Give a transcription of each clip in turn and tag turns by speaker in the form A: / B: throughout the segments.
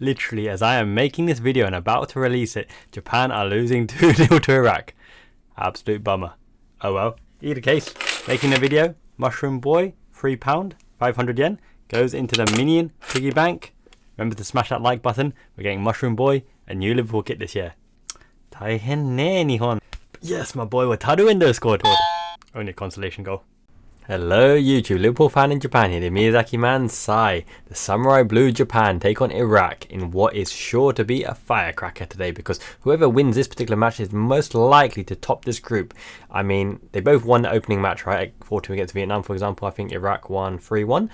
A: Literally, as I am making this video and about to release it, Japan are losing 2-0 to Iraq. Absolute bummer. Oh well, either case, making a video, Mushroom Boy, £3, 500 yen, goes into the Minion piggy bank. Remember to smash that like button. We're getting Mushroom Boy, a new Liverpool kit this year. Taihen ne Nihon. Yes, my boy Wataru Endo scored. Only a consolation goal. Hello YouTube, Liverpool fan in Japan here, the Miyazaki man Sai. The Samurai Blue Japan take on Iraq in what is sure to be a firecracker today, because whoever wins this particular match is most likely to top this group. I mean, they both won the opening match, right? 4-2 against Vietnam, for example. I think Iraq won 3-1.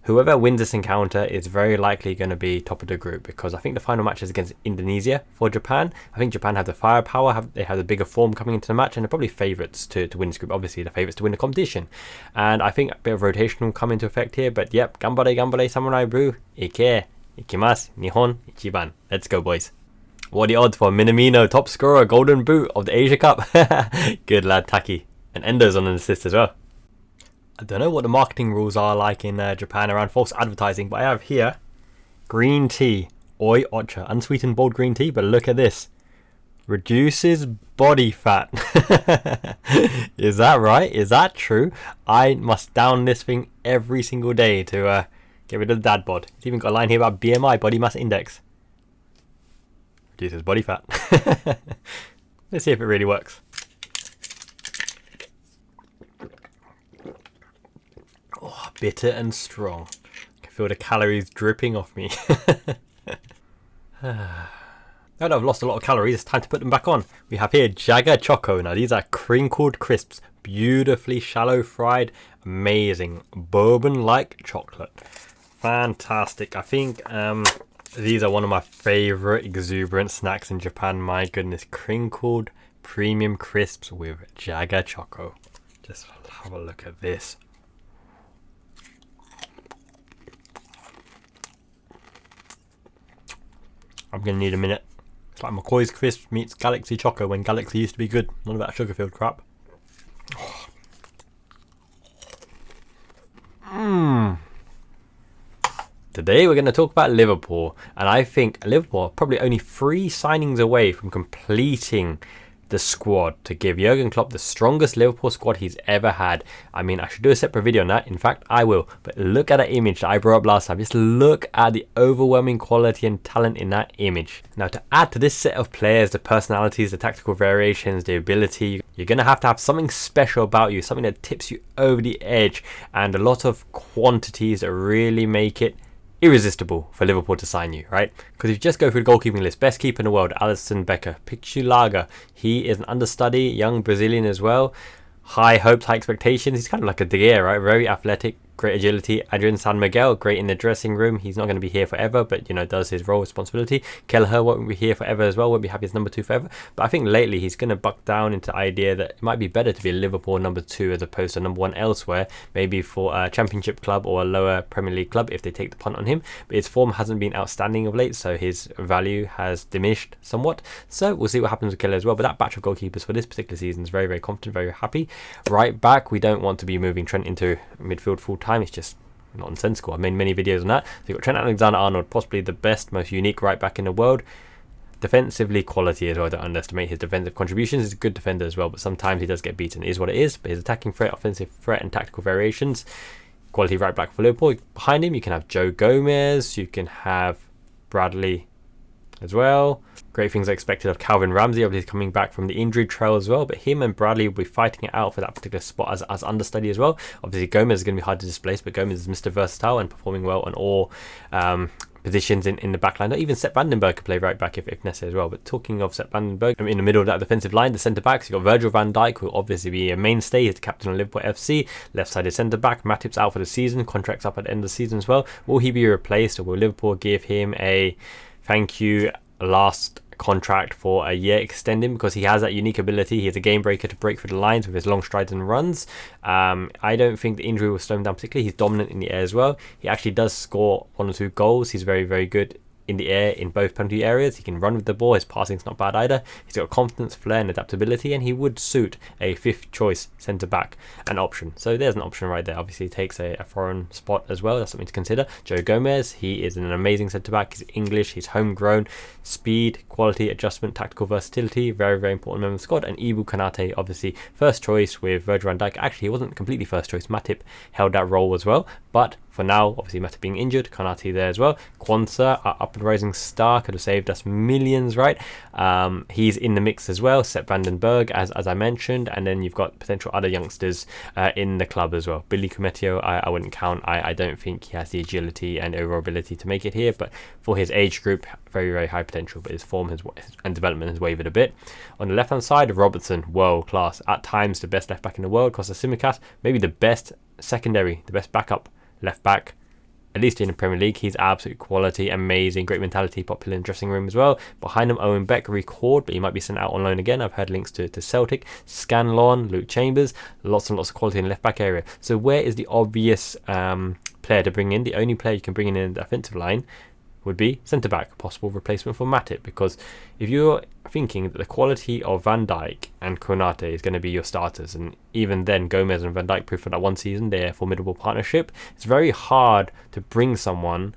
A: Whoever wins this encounter is very likely going to be top of the group, because I think the final match is against Indonesia for Japan. I think Japan have the firepower, they have the bigger form coming into the match, and they're probably favourites to win this group. Obviously, the favourites to win the competition. And I think a bit of rotation will come into effect here. But yep, Gambare Samurai Blue, Ike, Ikimasu, Nihon, Ichiban. Let's go, boys. What are the odds for Minamino, top scorer, golden boot of the Asia Cup? Good lad, Taki. And Endo's on an assist as well. I don't know what the marketing rules are like in Japan around false advertising, but I have here green tea, Oi Ocha, unsweetened bold green tea, but look at this. Reduces body fat. Is that right? Is that true? I must down this thing every single day to get rid of the dad bod. It's even got a line here about BMI, body mass index. Reduces body fat. Let's see if it really works. Oh, bitter and strong. I can feel the calories dripping off me. Now that I've lost a lot of calories, it's time to put them back on. We have here Jaga Choco. Now these are crinkled crisps, beautifully shallow fried, amazing bourbon-like chocolate. Fantastic. I think these are one of my favorite exuberant snacks in Japan. My goodness, crinkled premium crisps with Jaga Choco. Just have a look at this. I'm going to need a minute. It's like McCoy's Crisp meets Galaxy Choco when Galaxy used to be good. None of that sugar-filled crap. Today we're going to talk about Liverpool. And I think Liverpool are probably only 3 signings away from completing the squad to give Jurgen Klopp the strongest Liverpool squad he's ever had. I mean, I should do a separate video on that. In fact, I will. But look at that image that I brought up last time. Just look at the overwhelming quality and talent in that image. Now, to add to this set of players, the personalities, the tactical variations, the ability, you're going to have something special about you, something that tips you over the edge, and a lot of quantities that really make it irresistible for Liverpool to sign you, right? Because if you just go through the goalkeeping list, best keeper in the world, Alisson Becker. Pixulaga, he is an understudy, young Brazilian as well. High hopes, high expectations. He's kind of like a De Gea, right? Very athletic, great agility. Adrian San Miguel, great in the dressing room. He's not going to be here forever, but, you know, does his role, responsibility. Kelleher won't be here forever as well, won't be happy as number 2 forever. But I think lately he's going to buck down into the idea that it might be better to be a Liverpool number 2 as opposed to number 1 elsewhere, maybe for a championship club or a lower Premier League club if they take the punt on him. But his form hasn't been outstanding of late, so his value has diminished somewhat. So we'll see what happens with Kelleher as well. But that batch of goalkeepers for this particular season is very, very confident, very happy. Right back, we don't want to be moving Trent into midfield full time. It's just nonsensical. I made many videos on that. So you've got Trent Alexander-Arnold, possibly the best, most unique right back in the world. Defensively, quality as well. Don't underestimate his defensive contributions. He's a good defender as well, but sometimes he does get beaten. It is what it is. But his attacking threat, offensive threat, and tactical variations, quality right back for Liverpool. Behind him, you can have Joe Gomez. You can have Bradley as well. Great things are expected of Calvin Ramsey. Obviously coming back from the injury trail as well, but him and Bradley will be fighting it out for that particular spot as understudy as well. Obviously Gomez is going to be hard to displace, but Gomez is Mr. Versatile and performing well on all positions in the back line. Not even Sepp Vandenberg could play right back if necessary as well. But talking of Sepp Vandenberg, in the middle of that defensive line, the centre backs, you've got Virgil van Dijk, who will obviously be a mainstay. He's the captain of Liverpool FC. Left-sided centre back. Matip's out for the season. Contracts up at the end of the season as well. Will he be replaced, or will Liverpool give him a thank you last contract for a year, extend him, because he has that unique ability. He's a game breaker to break through the lines with his long strides and runs. I don't think the injury will slow him down particularly. He's dominant in the air as well. He actually does score 1 or 2 goals. He's very, very good in the air in both penalty areas. He can run with the ball. His passing's not bad either. He's got confidence, flair, and adaptability, and he would suit a 5th choice centre back an option. So there's an option right there. Obviously, he takes a foreign spot as well. That's something to consider. Joe Gomez, he is an amazing centre back. He's English. He's homegrown. Speed, quality, adjustment, tactical versatility, very, very important member of the squad. And Ibu Konate, obviously first choice with Virgil van Dijk. Actually, he wasn't completely first choice. Matip held that role as well, but for now, obviously Matip being injured, Konate there as well. Kwanzaa, our up and rising star, could have saved us millions, right? He's in the mix as well. Sepp van den Berg, as I mentioned, and then you've got potential other youngsters in the club as well. Billy Kumetio, I wouldn't count. I don't think he has the agility and overall ability to make it here, but for his age group, very, very high potential, but his form and development has wavered a bit. On the left hand side, Robertson, world class, at times the best left back in the world. Costa Simicas, maybe the best secondary, the best backup left back, at least in the Premier League. He's absolute quality, amazing, great mentality, popular in the dressing room as well. Behind him, Owen Beck recalled, but he might be sent out on loan again. I've heard links to Celtic. Scanlon, Luke Chambers, lots and lots of quality in the left back area. So where is the obvious player to bring in? The only player you can bring in the offensive line would be centre back, possible replacement for Matip, because if you're thinking that the quality of Van Dijk and Konate is going to be your starters, and even then Gomez and Van Dijk proved for that one season they're a formidable partnership, it's very hard to bring someone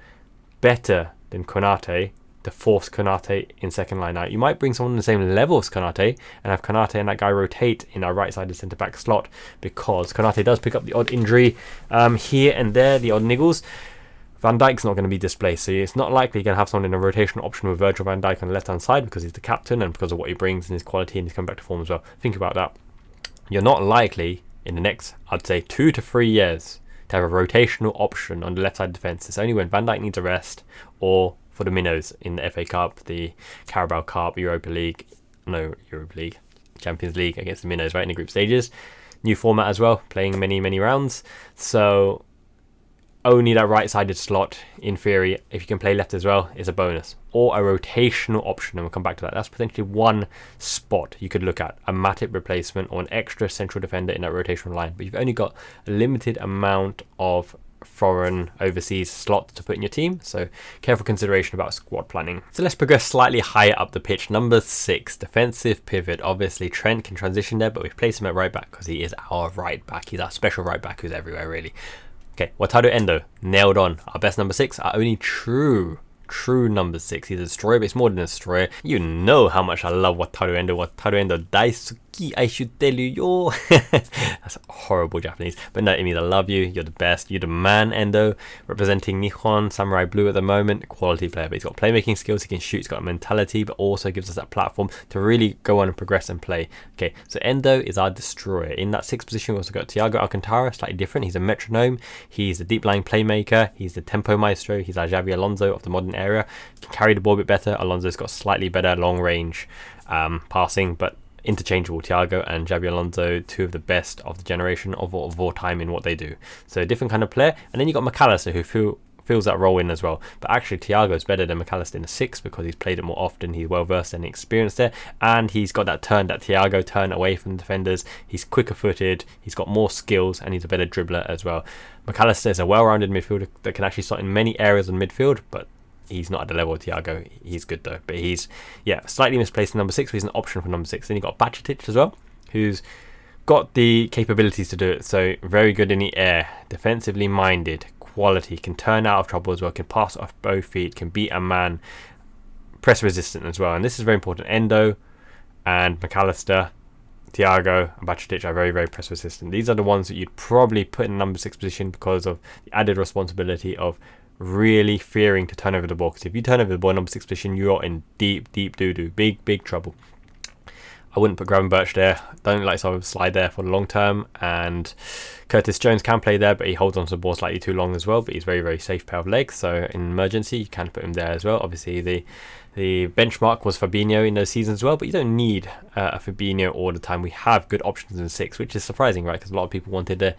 A: better than Konate to force Konate in second line out. You might bring someone on the same level as Konate and have Konate and that guy rotate in our right-sided centre-back slot, because Konate does pick up the odd injury here and there, the odd niggles. Van Dijk's not going to be displaced, so it's not likely you're going to have someone in a rotational option with Virgil van Dijk on the left-hand side, because he's the captain and because of what he brings and his quality, and he's coming back to form as well. Think about that. You're not likely in the next, I'd say, 2 to 3 years to have a rotational option on the left side defence. It's only when Van Dijk needs a rest, or for the minnows in the FA Cup, the Carabao Cup, Champions League against the minnows, right, in the group stages. New format as well, playing many rounds. So only that right-sided slot, in theory, if you can play left as well, is a bonus. Or a rotational option, and we'll come back to that. That's potentially one spot you could look at, a Matip replacement or an extra central defender in that rotational line. But you've only got a limited amount of foreign overseas slots to put in your team, so careful consideration about squad planning. So let's progress slightly higher up the pitch. Number 6, defensive pivot. Obviously Trent can transition there, but we've placed him at right back because he is our right back. He's our special right back who's everywhere, really. Okay, Wataru Endo, nailed on. Our best number 6, our only true number 6. He's a destroyer, but it's more than a destroyer. You know how much I love Wataru Endo. Wataru Endo daisuki, I should tell you, yo. That's horrible Japanese, but no, it means I love you. You're the best. You're the man, Endo. Representing Nihon Samurai Blue at the moment. Quality player, but he's got playmaking skills. He can shoot. He's got a mentality, but also gives us that platform to really go on and progress and play. Okay, so Endo is our destroyer. In that 6th position, we also got Thiago Alcantara, slightly different. He's a metronome. He's a deep lying playmaker. He's the tempo maestro. He's our Xabi Alonso of the modern era. Can carry the ball a bit better. Alonso's got slightly better long range passing, but interchangeable. Thiago and Xabi Alonso, 2 of the best of the generation of all time in what they do. So a different kind of player. And then you got McAllister, who fills that role in as well. But actually Thiago is better than McAllister in the 6 because he's played it more often. He's well versed and experienced there, and he's got that Thiago turn away from the defenders. He's quicker footed, he's got more skills, and he's a better dribbler as well. McAllister is a well-rounded midfielder that can actually start in many areas in midfield, but he's not at the level of Thiago. He's good though, but he's slightly misplaced in number 6, but he's an option for number 6. Then you got Bajcetic as well, who's got the capabilities to do it. So very good in the air, defensively minded, quality, can turn out of trouble as well, can pass off both feet, can beat a man, press resistant as well. And this is very important. Endo and McAllister, Thiago and Bajcetic are very, very press resistant. These are the ones that you'd probably put in number 6 position because of the added responsibility of really fearing to turn over the ball, because if you turn over the ball in number 6 position, you're in deep doo-doo, big trouble. I wouldn't put Gravenberch there. Don't like to slide there for the long term. And Curtis Jones can play there, but he holds onto the ball slightly too long as well, but he's very, very safe pair of legs, so in emergency you can put him there as well. Obviously the benchmark was Fabinho in those seasons as well, but you don't need a Fabinho all the time. We have good options in 6, which is surprising, right? Because a lot of people wanted to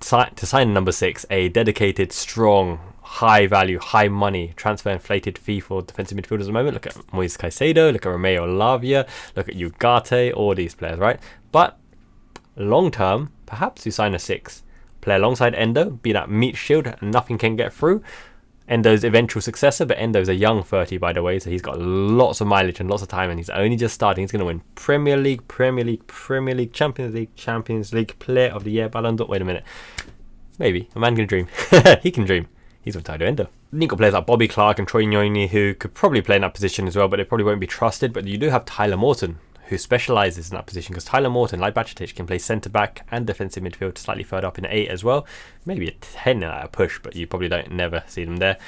A: sign number 6, a dedicated, strong, high value, high money, transfer inflated fee for defensive midfielders at the moment. Look at Moises Caicedo, look at Romeo Lavia, look at Ugarte, all these players, right? But long term, perhaps you sign a 6, play alongside Endo, be that meat shield and nothing can get through. Endo's eventual successor, but Endo's a young 30, by the way, so he's got lots of mileage and lots of time, and he's only just starting. He's going to win Premier League, Champions League Player of the Year, Ballon d'Or. Wait a minute. Maybe. A man can dream. He can dream. He's Wataru Endo. Then you've got players like Bobby Clark and Troy Nyoni who could probably play in that position as well, but they probably won't be trusted. But you do have Tyler Morton, who specialises in that position, because Tyler Morton, like Bajcetic, can play centre-back and defensive midfield, slightly further up in the 8 as well. Maybe a 10 at a push, but you probably don't never see them there.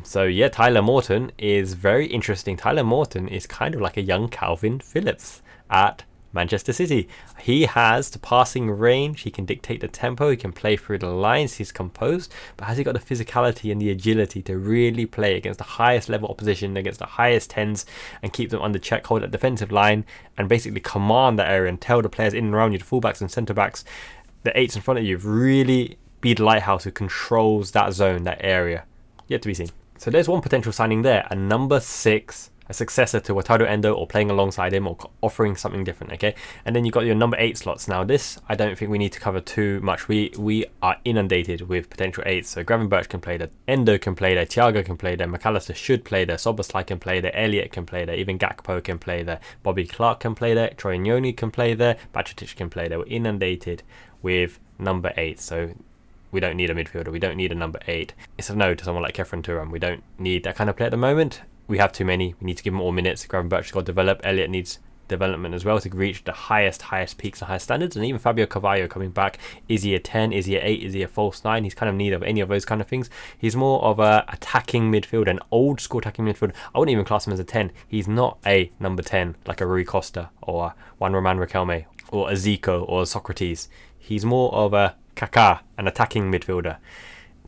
A: So yeah, Tyler Morton is very interesting. Tyler Morton is kind of like a young Calvin Phillips at Manchester City. He has the passing range, he can dictate the tempo, he can play through the lines, he's composed, but has he got the physicality and the agility to really play against the highest level opposition, against the highest 10s, and keep them under check, hold that defensive line, and basically command that area and tell the players in and around you, the fullbacks and centre-backs, the 8s in front of you, really be the lighthouse who controls that zone, that area. Yet to be seen. So there's one potential signing there, a number 6, a successor to Wataru Endo, or playing alongside him, or offering something different, okay? And then you've got your number 8 slots. Now this, I don't think we need to cover too much. We are inundated with potential 8s. So Gravenberch can play there, Endo can play there, Thiago can play there, McAllister should play there, Szoboszlai can play there, Elliott can play there, even Gakpo can play there, Bobby Clark can play there, Troy Nyoni can play there, Bajcetic can play there. We're inundated with number 8. So we don't need a midfielder, we don't need a number 8. It's a no to someone like Kefren Turan. We don't need that kind of player at the moment. We have too many. We need to give them all minutes. Gravenberch's got to develop. Elliott needs development as well to reach the highest peaks and highest standards. And even Fabio Carvalho coming back. Is he a 10? Is he a 8? Is he a false 9? He's kind of in need of any of those kind of things. He's more of a attacking midfield, an old school attacking midfield. I wouldn't even class him as a 10. He's not a number 10 like a Rui Costa or Juan Roman Riquelme or a Zico or a Socrates. He's more of a Kaká, an attacking midfielder.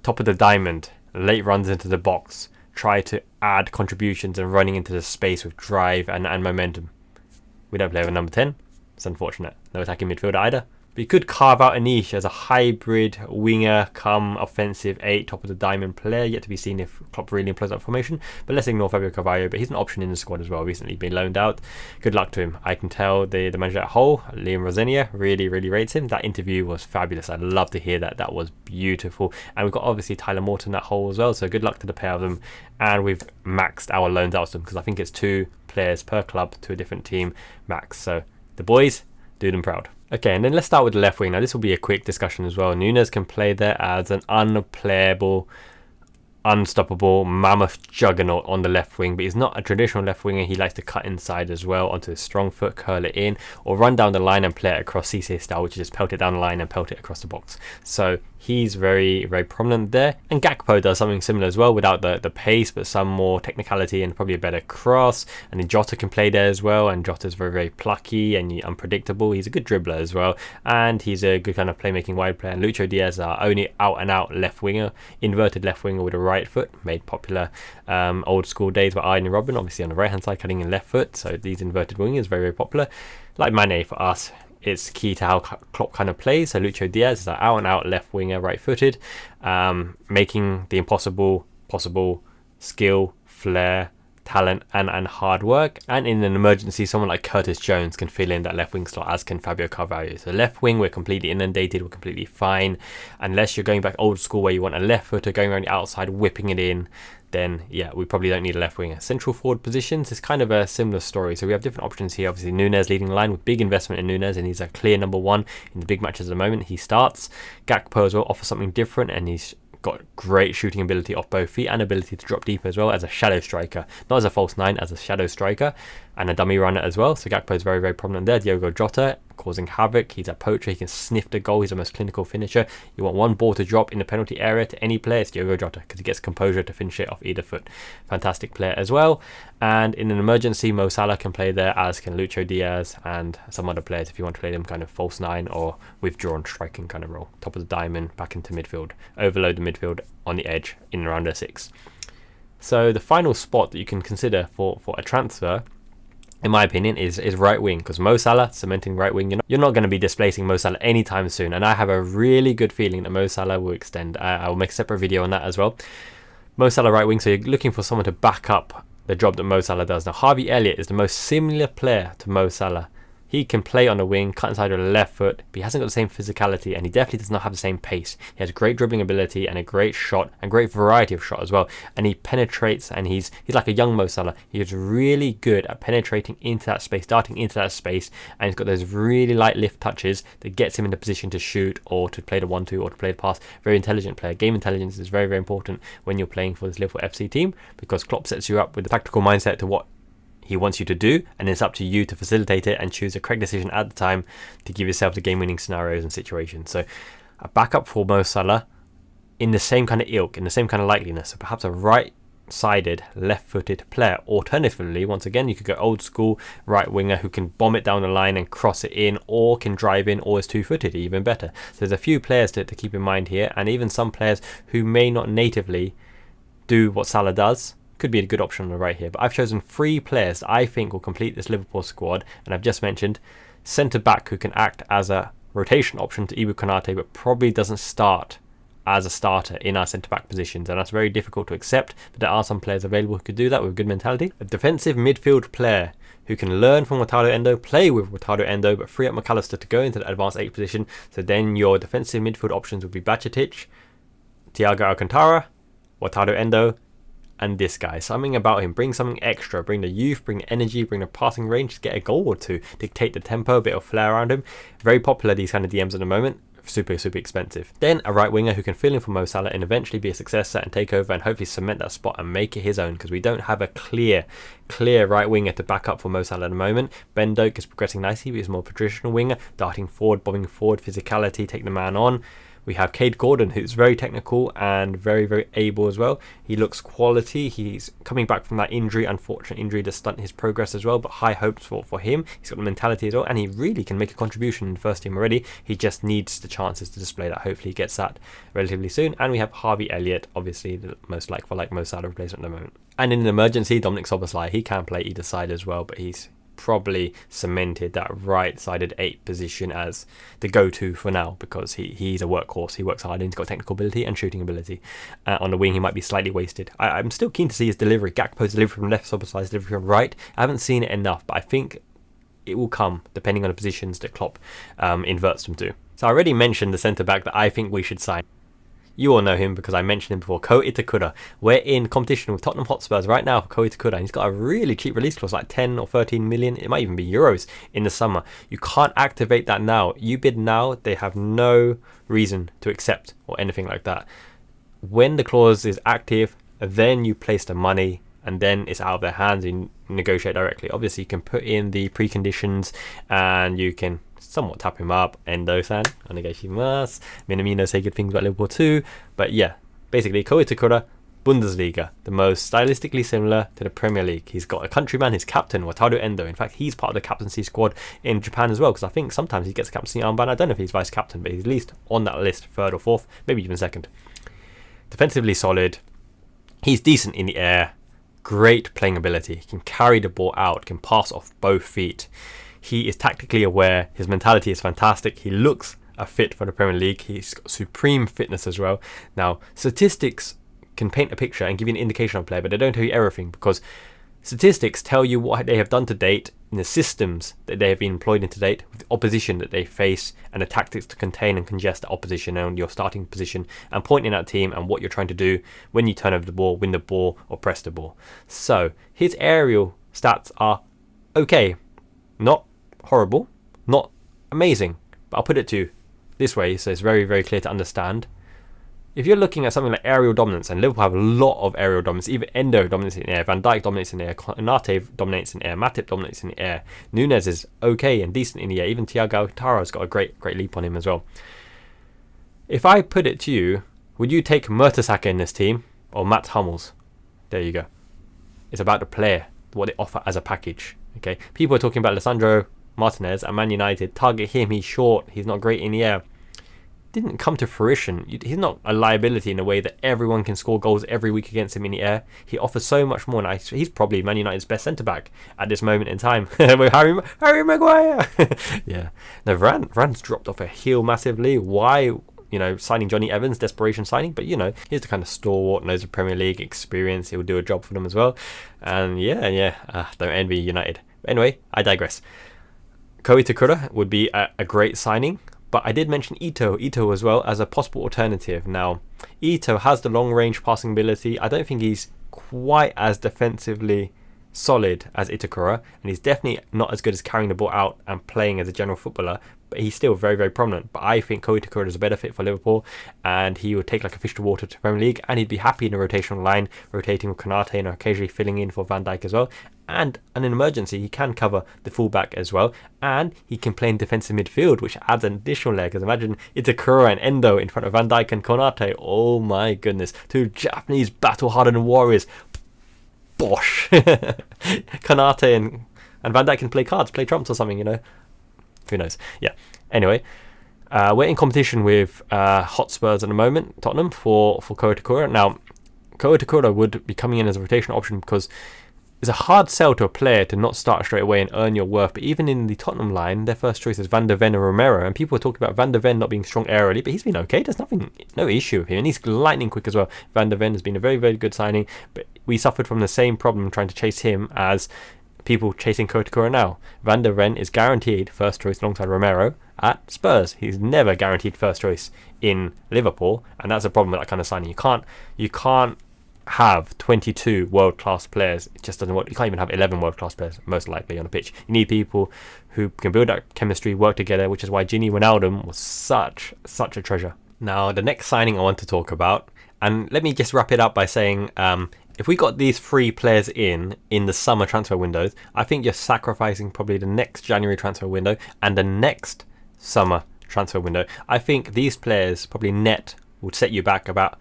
A: Top of the diamond, late runs into the box. Try to add contributions and running into the space with drive and momentum. We don't play with number 10. It's unfortunate. No attacking midfielder either. But you could carve out a niche as a hybrid winger come offensive 8, top of the diamond player. Yet to be seen if Klopp really employs that formation. But let's ignore Fabio Carvalho. But he's an option in the squad as well. Recently been loaned out. Good luck to him. I can tell the manager at whole, Liam Rosenior, really rates him. That interview was fabulous. I'd love to hear that. That was beautiful. And we've got obviously Tyler Morton at whole as well. So good luck to the pair of them. And we've maxed our loans out to them, because I think it's 2 players per club to a different team max. So the boys, do them proud. Okay, and then let's start with the left wing. Now this will be a quick discussion as well. Nunes can play there as an unplayable, unstoppable mammoth juggernaut on the left wing, but he's not a traditional left winger. He likes to cut inside as well onto his strong foot, curl it in, or run down the line and play it across Cisse style, which is just pelt it down the line and pelt it across the box. So he's very prominent there. And Gakpo does something similar as well, without the pace, but some more technicality and probably a better cross. And then Jota can play there as well, and Jota's very plucky and unpredictable. He's a good dribbler as well, and he's a good kind of playmaking wide player. And Lucho Diaz, our only out and out left winger, inverted left winger with a right foot, made popular old school days by Ian Robben, obviously on the right hand side cutting in left foot. So these inverted wingers very popular. Like Mane for us, it's key to how Klopp kind of plays. So Lucho Diaz is an out and out left winger, right footed, making the impossible possible. Skill, flair, talent and hard work. And in an emergency, someone like Curtis Jones can fill in that left wing slot, as can Fabio Carvalho. So left wing, we're completely inundated, we're completely fine. Unless you're going back old school where you want a left footer going around the outside, whipping it in, then yeah, we probably don't need a left winger. Central forward positions is kind of a similar story. So we have different options here. Obviously Nunes leading the line, with big investment in Nunes, and he's a clear number 1 in the big matches at the moment. He starts. Gakpo as well offers something different, and he's got great shooting ability off both feet and ability to drop deep as well as a shadow striker, not as a false 9, as a shadow striker, and a dummy runner as well. So Gakpo is very prominent there. Diogo Jota causing havoc. He's a poacher, he can sniff the goal, he's the most clinical finisher. You want one ball to drop in the penalty area to any player, it's Diogo Jota, because he gets composure to finish it off either foot. Fantastic player as well. And in an emergency, Mo Salah can play there, as can Lucho Diaz and some other players if you want to play them kind of false 9 or withdrawn striking kind of role. Top of the diamond, back into midfield, overload the midfield on the edge in and around a 6. So the final spot that you can consider for a transfer, in my opinion, is right wing, because Mo Salah, cementing right wing, you're not going to be displacing Mo Salah anytime soon, and I have a really good feeling that Mo Salah will extend. I will make a separate video on that as well. Mo Salah right wing, so you're looking for someone to back up the job that Mo Salah does. Now Harvey Elliott is the most similar player to Mo Salah. He can play on the wing, cut inside with a left foot, but he hasn't got the same physicality, and he definitely does not have the same pace. He has great dribbling ability and a great shot and great variety of shot as well. And he penetrates, and he's like a young Mo Salah. He is really good at penetrating into that space, darting into that space, and he's got those really light lift touches that gets him in a position to shoot or to play the 1-2 or to play the pass. Very intelligent player. Game intelligence is very, very important when you're playing for this Liverpool FC team, because Klopp sets you up with the tactical mindset to what he wants you to do, and it's up to you to facilitate it and choose the correct decision at the time to give yourself the game-winning scenarios and situations. So a backup for Mo Salah in the same kind of ilk, in the same kind of likeliness. So perhaps a right-sided, left-footed player. Alternatively, once again, you could go old school right winger who can bomb it down the line and cross it in, or can drive in, or is two-footed, even better. So there's a few players to keep in mind here, and even some players who may not natively do what Salah does could be a good option on the right here. But I've chosen 3 players that I think will complete this Liverpool squad, and I've just mentioned centre-back who can act as a rotation option to Ibu Konate, but probably doesn't start as a starter in our centre-back positions, and that's very difficult to accept, but there are some players available who could do that with good mentality. A defensive midfield player who can learn from Wataru Endo, play with Wataru Endo, but free up McAllister to go into the advanced 8 position. So then your defensive midfield options would be Bajcetic, Thiago Alcantara, Wataru Endo, and this guy. Something about him, bring something extra, bring the youth, bring the energy, bring the passing range, get a goal or two, dictate the tempo, a bit of flair around him. Very popular, these kind of DMs at the moment. Super expensive. Then a right winger who can fill in for Mo Salah and eventually be a successor and take over and hopefully cement that spot and make it his own, because we don't have a clear right winger to back up for Mo Salah at the moment. Ben Doak is progressing nicely, but he's a more traditional winger, darting forward, bombing forward, physicality, take the man on. We have Cade Gordon, who's very technical and very, very able as well. He looks quality. He's coming back from that injury, unfortunate injury to stunt his progress as well, but high hopes for him. He's got the mentality as well, and he really can make a contribution in the first team already. He just needs the chances to display that. Hopefully he gets that relatively soon. And we have Harvey Elliott, obviously the most like-for-like Mo Salah replacement at the moment. And in an emergency, Dominic Szoboszlai, he can play either side as well, but he's probably cemented that right-sided 8 position as the go-to for now, because he's a workhorse. He works hard and he's got technical ability and shooting ability. On the wing, he might be slightly wasted. I'm still keen to see his delivery. Gakpo's delivery from left, Szoboszlai's delivery from right. I haven't seen it enough, but I think it will come depending on the positions that Klopp inverts them to. So I already mentioned the centre-back that I think we should sign. You all know him because I mentioned him before, Ko Itakura. We're in competition with Tottenham Hotspurs right now for Ko Itakura, and he's got a really cheap release clause, like 10 or 13 million, it might even be euros in the summer. You can't activate that now. You bid now, they have no reason to accept or anything like that. When the clause is active, then you place the money, and then it's out of their hands and negotiate directly. Obviously, you can put in the preconditions and you can somewhat tap him up. Endo-san, onegaishimasu. Minamino say good things about Liverpool too. But yeah, basically, Ko Itakura, Bundesliga, the most stylistically similar to the Premier League. He's got a countryman, his captain, Wataru Endo. In fact, he's part of the captaincy squad in Japan as well, because I think sometimes he gets a captaincy armband. I don't know if he's vice captain, but he's at least on that list, 3rd or 4th, maybe even 2nd. Defensively solid. He's decent in the air. Great playing ability. He can carry the ball out, can pass off both feet. He is tactically aware. His mentality is fantastic. He looks a fit for the Premier League. He's got supreme fitness as well. Now, statistics can paint a picture and give you an indication of a player, but they don't tell you everything, because statistics tell you what they have done to date in the systems that they have been employed in to date, with the opposition that they face, and the tactics to contain and congest the opposition and your starting position, and pointing at team and what you're trying to do when you turn over the ball, win the ball, or press the ball. So his aerial stats are okay, not horrible, not amazing, but I'll put it to you this way so it's very, very clear to understand. If you're looking at something like aerial dominance, and Liverpool have a lot of aerial dominance, even Endo dominates in the air, Van Dijk dominates in the air, Konate dominates in the air, Matip dominates in the air, Nunez is okay and decent in the air, even Thiago Alcantara's got a great leap on him as well. If I put it to you, would you take Mertesacker in this team or Matt Hummels? There you go. It's about the player, what they offer as a package. Okay, people are talking about Lisandro Martinez at Man United. Target him, he's short, he's not great in the air. Didn't come to fruition. He's not a liability in a way that everyone can score goals every week against him in the air. He offers so much more, and he's probably Man United's best centre-back at this moment in time. With Harry Maguire. Yeah. No, Varane's dropped off a heel massively. Why? Signing Johnny Evans, desperation signing, but he's the kind of stalwart, knows the Premier League experience. He'll do a job for them as well. And don't envy United. But anyway, I digress. Ko Itakura would be a great signing, but I did mention Ito as well as a possible alternative. Now, Ito has the long-range passing ability. I don't think he's quite as defensively solid as Itakura, and he's definitely not as good as carrying the ball out and playing as a general footballer, but he's still very, very prominent. But I think Ko Itakura is a better fit for Liverpool, and he would take like a fish to water to Premier League, and he'd be happy in a rotational line, rotating with Konate and occasionally filling in for Van Dijk as well. And in an emergency, he can cover the fullback as well, and he can play in defensive midfield, which adds an additional leg. Because imagine Itakura and Endo in front of Van Dijk and Konate. Oh my goodness, two Japanese battle-hardened warriors. Bosh. Konate and Van Dijk can play cards, play trumps or something, you know. Who knows? Yeah. Anyway, we're in competition with Hotspurs at the moment, Tottenham, for Ko Itakura. Now, Ko Itakura would be coming in as a rotational option because it's a hard sell to a player to not start straight away and earn your worth. But even in the Tottenham line, their first choice is Van der Ven and Romero. And people are talking about Van der Ven not being strong aerially, but he's been okay. There's no issue with him. And he's lightning quick as well. Van der Ven has been a very, very good signing. But we suffered from the same problem trying to chase him as people chasing Ko Itakura now. Van der Ven is guaranteed first choice alongside Romero at Spurs. He's never guaranteed first choice in Liverpool. And that's a problem with that kind of signing. You can't have 22 world-class players. It just doesn't work. You can't even have 11 world-class players most likely on a pitch. You need people who can build that chemistry, work together, which is why Gini Wijnaldum was such a treasure. Now, the next signing I want to talk about, and let me just wrap it up by saying, if we got these 3 players in the summer transfer windows, I think you're sacrificing probably the next January transfer window and the next summer transfer window. I think these players probably net would set you back about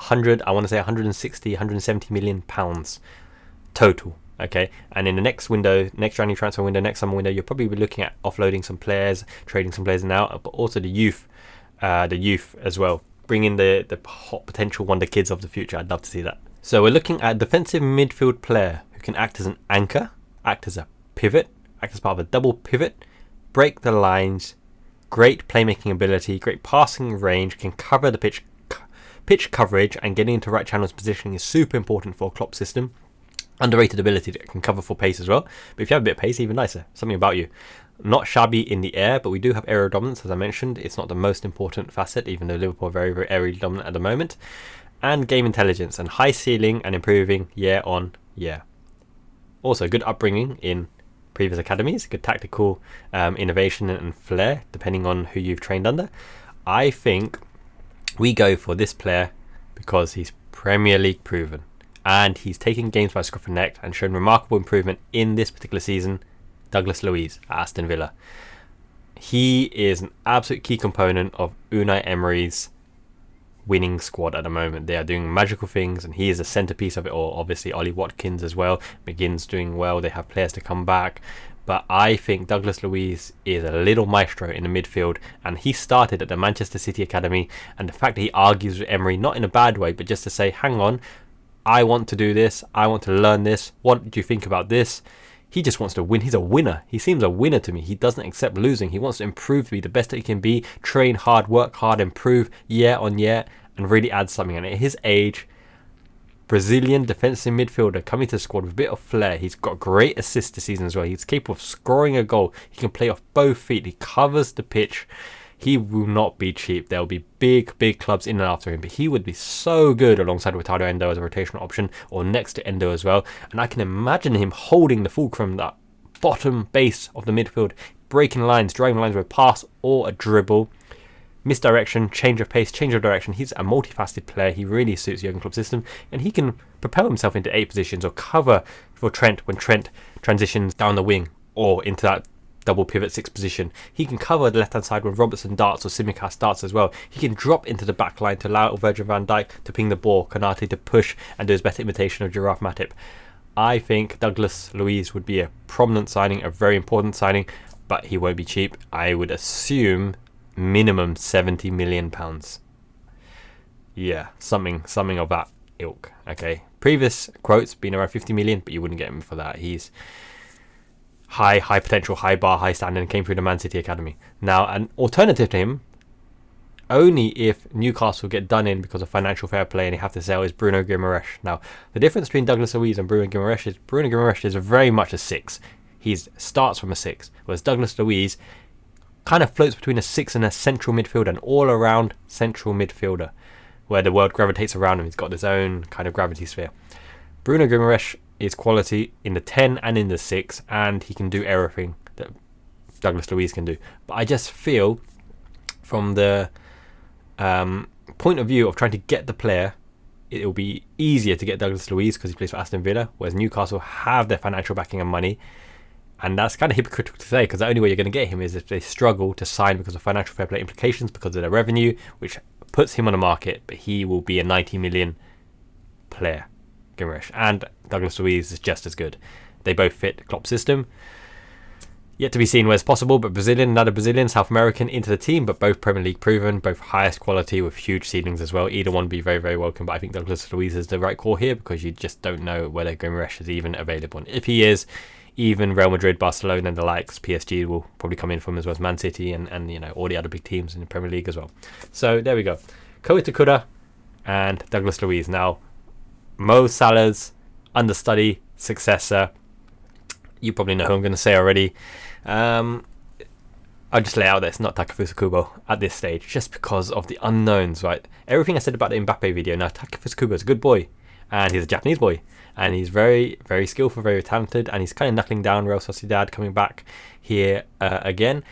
A: 160, 170 million pounds total. Okay, and in the next window, next January transfer window, next summer window, you'll probably be looking at offloading some players, trading some players now, but also the youth as well. Bring in the hot potential wonder kids of the future. I'd love to see that. So we're looking at a defensive midfield player who can act as an anchor, act as a pivot, act as part of a double pivot, break the lines, great playmaking ability, great passing range, can cover the pitch coverage, and getting into right channels positioning is super important for a Klopp system. Underrated ability that can cover for pace as well. But if you have a bit of pace, even nicer. Something about you. Not shabby in the air, but we do have aerial dominance, as I mentioned. It's not the most important facet, even though Liverpool are very, very aerially dominant at the moment. And game intelligence and high ceiling and improving year on year. Also, good upbringing in previous academies. Good tactical innovation and flair, depending on who you've trained under. I think we go for this player because he's Premier League proven. And he's taken games by scruff of neck and shown remarkable improvement in this particular season. Douglas Luiz at Aston Villa. He is an absolute key component of Unai Emery's winning squad at the moment. They are doing magical things, and he is a centerpiece of it all. Obviously, Ollie Watkins as well. McGinn's doing well. They have players to come back. But I think Douglas Luiz is a little maestro in the midfield, and he started at the Manchester City Academy. And the fact that he argues with Emery, not in a bad way, but just to say, hang on, I want to do this. I want to learn this. What do you think about this? He just wants to win. He's a winner. He seems a winner to me. He doesn't accept losing. He wants to improve, to be the best that he can be, train hard, work hard, improve year on year, and really add something. And at his age, Brazilian defensive midfielder coming to the squad with a bit of flair. He's got great assists this season as well. He's capable of scoring a goal. He can play off both feet. He covers the pitch. He will not be cheap. There will be big clubs in and after him, but he would be so good alongside Wataru Endo as a rotational option, or next to Endo as well. And I can imagine him holding the fulcrum, that bottom base of the midfield, breaking lines, driving lines with a pass or a dribble. Misdirection, change of pace, change of direction. He's a multifaceted player. He really suits Jurgen Klopp's system, and he can propel himself into 8 positions or cover for Trent when Trent transitions down the wing or into that double pivot 6 position. He can cover the left hand side when Robertson darts or Tsimikas darts as well. He can drop into the back line to allow Virgil van Dijk to ping the ball, Konate to push and do his better imitation of Giraffe Matip. I think Douglas Luiz would be a prominent signing, a very important signing, but he won't be cheap. I would assume minimum £70 million. Yeah, something of that ilk. Okay, previous quotes been around 50 million, but you wouldn't get him for that. He's high potential, high bar, high standard, and came through the Man City Academy. Now, an alternative to him, only if Newcastle get done in because of financial fair play and they have to sell, is Bruno Guimaraes. Now, the difference between Douglas Luiz and Bruno Guimaraes is very much a 6. he starts from a 6. Whereas Douglas Luiz kind of floats between a 6 and a central midfielder, an all-around central midfielder, where the world gravitates around him. He's got his own kind of gravity sphere. Bruno Guimaraes is quality in the 10 and in the 6, and he can do everything that Douglas Luiz can do. But I just feel, from the point of view of trying to get the player, it will be easier to get Douglas Luiz because he plays for Aston Villa, whereas Newcastle have their financial backing and money. And that's kind of hypocritical to say, because the only way you're going to get him is if they struggle to sign because of financial fair play implications, because of their revenue, which puts him on the market. But he will be a 90 million player, Guimaraes. And Douglas Luiz is just as good. They both fit Klopp's system. Yet to be seen where it's possible, but another Brazilian, South American into the team, but both Premier League proven, both highest quality with huge ceilings as well. Either one would be very, very welcome, but I think Douglas Luiz is the right call here because you just don't know whether Guimaraes is even available. And if he is, even Real Madrid, Barcelona and the likes, PSG will probably come in from, as well as Man City and you know, all the other big teams in the Premier League as well. So there we go. Ko Itakura and Douglas Luiz. Now, Mo Salah's understudy, successor. You probably know who I'm going to say already. I'll just lay out that it's not Takefusa Kubo at this stage, just because of the unknowns, right? Everything I said about the Mbappe video. Now, Takefusa Kubo is a good boy, and he's a Japanese boy, and he's very, very skillful, very talented, and he's kind of knuckling down Real Sociedad, coming back here again.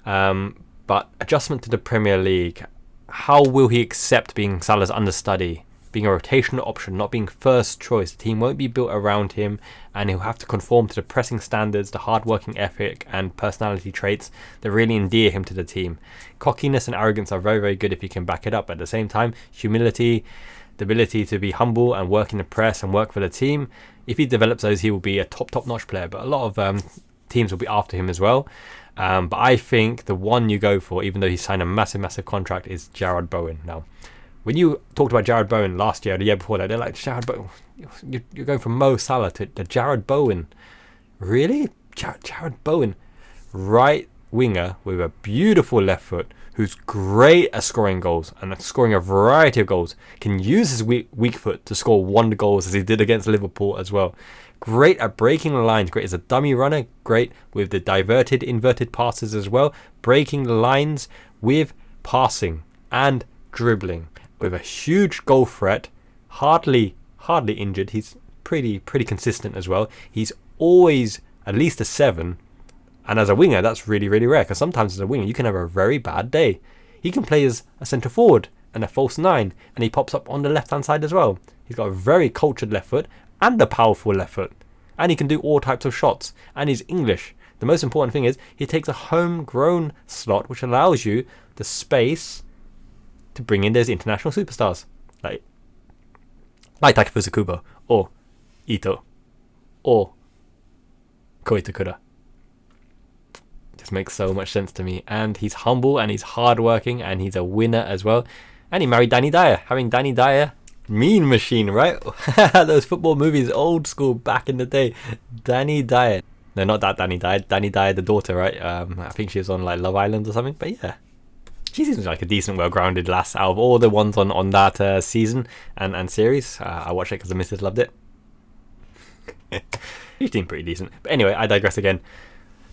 A: But adjustment to the Premier League, how will he accept being Salah's understudy? Being a rotational option, not being first choice. The team won't be built around him, and he'll have to conform to the pressing standards, the hard-working ethic and personality traits that really endear him to the team. Cockiness and arrogance are very, very good if you can back it up. At the same time, humility, the ability to be humble and work in the press and work for the team. If he develops those, he will be a top-notch player. But a lot of teams will be after him as well. But I think the one you go for, even though he signed a massive contract, is Jarrod Bowen. Now, when you talked about Jarrod Bowen last year, the year before that, they're like, Jarrod Bowen, you're going from Mo Salah to Jarrod Bowen. Really? Jarrod Bowen. Right winger with a beautiful left foot, who's great at scoring goals and at scoring a variety of goals. Can use his weak foot to score 1 goal as he did against Liverpool as well. Great at breaking the lines, great as a dummy runner, great with the inverted passes as well. Breaking the lines with passing and dribbling. With a huge goal threat, hardly injured. He's pretty consistent as well. He's always at least a 7, and as a winger, that's really rare. Because sometimes as a winger, you can have a very bad day. He can play as a centre forward and a false 9, and he pops up on the left hand side as well. He's got a very cultured left foot and a powerful left foot, and he can do all types of shots. And he's English. The most important thing is he takes a homegrown slot, which allows you the space to bring in those international superstars like Takefusa Kubo or Ito or Ko Itakura. Just makes so much sense to me. And he's humble and he's hardworking and he's a winner as well. And he married Danny Dyer. Having Danny Dyer, mean machine, right? Those football movies, old school, back in the day. Danny Dyer. No, not that Danny Dyer. Danny Dyer, the daughter, right? I think she was on like Love Island or something. But yeah, she seems like a decent, well-grounded lass out of all the ones on that season and series. I watched it because the missus loved it. She seemed pretty decent. But anyway, I digress again.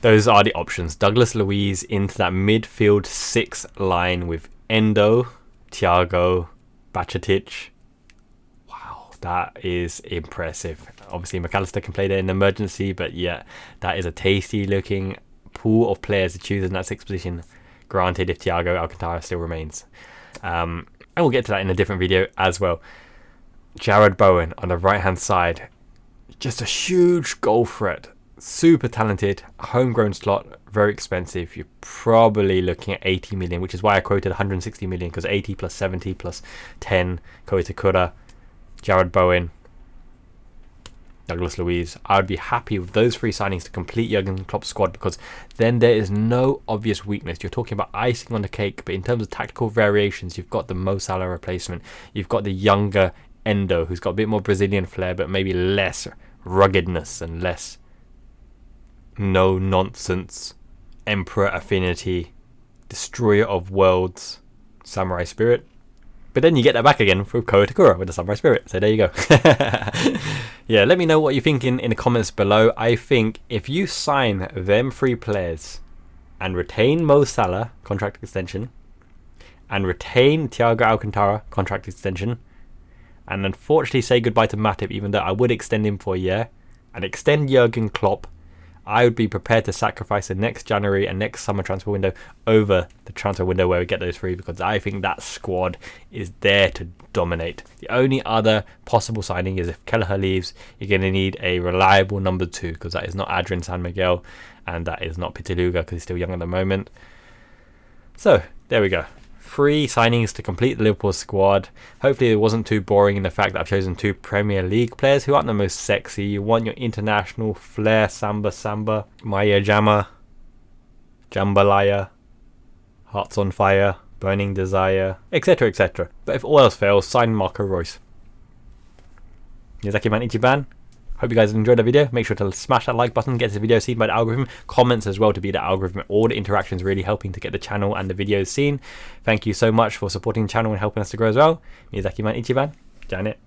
A: Those are the options. Douglas Luiz into that midfield 6 line with Endo, Thiago, Bajcetic. Wow, that is impressive. Obviously, McAllister can play there in emergency, but yeah, that is a tasty-looking pool of players to choose in that 6th position. Granted, if Thiago Alcantara still remains. And we'll get to that in a different video as well. Jarrod Bowen on the right-hand side. Just a huge goal threat. Super talented. Homegrown slot. Very expensive. You're probably looking at 80 million, which is why I quoted 160 million, because 80 plus 70 plus 10. Ko Itakura, Jarrod Bowen, Douglas Luiz. I would be happy with those 3 signings to complete Jurgen Klopp's squad, because then there is no obvious weakness. You're talking about icing on the cake, but in terms of tactical variations, you've got the Mo Salah replacement. You've got the younger Endo, who's got a bit more Brazilian flair, but maybe less ruggedness and less no-nonsense Emperor affinity, destroyer of worlds, samurai spirit. But then you get that back again from Ko Itakura with the samurai spirit. So there you go. Yeah, let me know what you're thinking in the comments below. I think if you sign them 3 players and retain Mo Salah, contract extension, and retain Thiago Alcantara, contract extension, and unfortunately say goodbye to Matip, even though I would extend him for a year, and extend Jurgen Klopp, I would be prepared to sacrifice the next January and next summer transfer window over the transfer window where we get those 3, because I think that squad is there to dominate. The only other possible signing is if Kelleher leaves, you're going to need a reliable number 2, because that is not Adrian San Miguel and that is not Pitaluga because he's still young at the moment. So there we go. 3 signings to complete the Liverpool squad. Hopefully it wasn't too boring in the fact that I've chosen 2 Premier League players who aren't the most sexy. You want your international flair, Samba, Maya Jama, Jambalaya, Hearts on Fire, Burning Desire, etc, etc. But if all else fails, sign Marco Reus. Miyazaki Man Ichiban. Hope you guys enjoyed the video. Make sure to smash that like button, get this video seen by the algorithm. Comments as well to be the algorithm. All the interactions really helping to get the channel and the videos seen. Thank you so much for supporting the channel and helping us to grow as well. Miyazaki Man Ichiban. Janet.